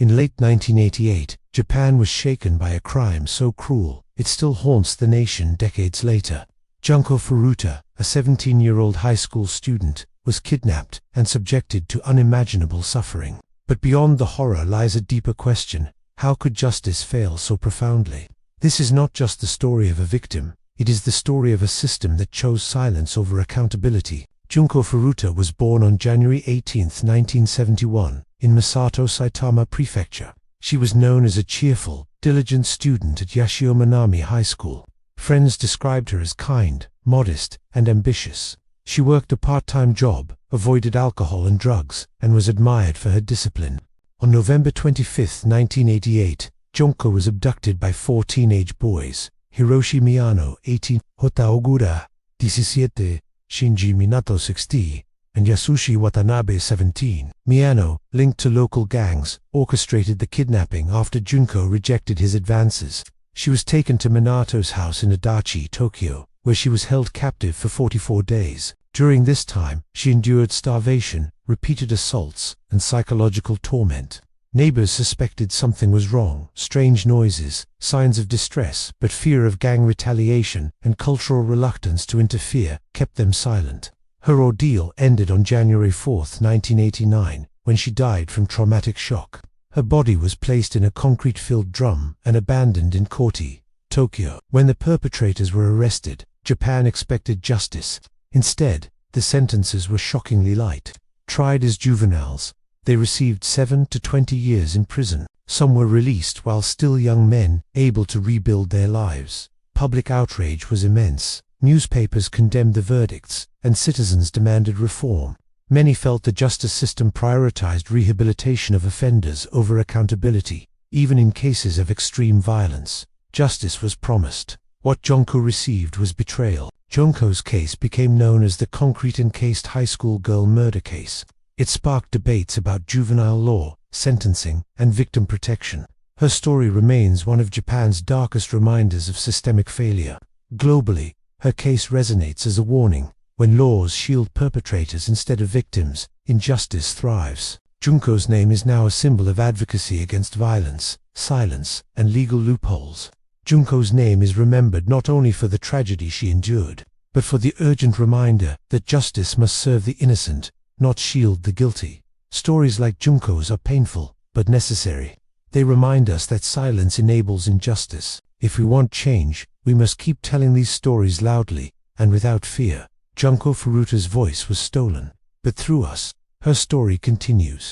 In late 1988, Japan was shaken by a crime so cruel, it still haunts the nation decades later. Junko Furuta, a 17-year-old high school student, was kidnapped and subjected to unimaginable suffering. But beyond the horror lies a deeper question: how could justice fail so profoundly? This is not just the story of a victim, it is the story of a system that chose silence over accountability. Junko Furuta was born on January 18, 1971, in Masato, Saitama Prefecture. She was known as a cheerful, diligent student at Yashio Manami High School. Friends described her as kind, modest, and ambitious. She worked a part-time job, avoided alcohol and drugs, and was admired for her discipline. On November 25, 1988, Junko was abducted by 4 teenage boys: Hiroshi Miyano, 18, Hota Ogura, 17, Shinji Minato, 16, and Yasushi Watanabe, 17. Miyano, linked to local gangs, orchestrated the kidnapping after Junko rejected his advances. She was taken to Minato's house in Adachi, Tokyo, where she was held captive for 44 days. During this time, she endured starvation, repeated assaults, and psychological torment. Neighbors suspected something was wrong: strange noises, signs of distress, but fear of gang retaliation and cultural reluctance to interfere kept them silent. Her ordeal ended on January 4, 1989, when she died from traumatic shock. Her body was placed in a concrete-filled drum and abandoned in Koti, Tokyo. When the perpetrators were arrested, Japan expected justice. Instead, the sentences were shockingly light. Tried as juveniles, they received 7 to 20 years in prison. Some were released while still young men, able to rebuild their lives. Public outrage was immense. Newspapers condemned the verdicts, and citizens demanded reform. Many felt the justice system prioritized rehabilitation of offenders over accountability. Even in cases of extreme violence, justice was promised. What Junko received was betrayal. Junko's case became known as the concrete-encased high school girl murder case. It sparked debates about juvenile law, sentencing, and victim protection. Her story remains one of Japan's darkest reminders of systemic failure. Globally, her case resonates as a warning: when laws shield perpetrators instead of victims, injustice thrives. Junko's name is now a symbol of advocacy against violence, silence, and legal loopholes. Junko's name is remembered not only for the tragedy she endured, but for the urgent reminder that justice must serve the innocent, not shield the guilty. Stories like Junko's are painful, but necessary. They remind us that silence enables injustice. If we want change, we must keep telling these stories loudly and without fear. Junko Furuta's voice was stolen, but through us, her story continues.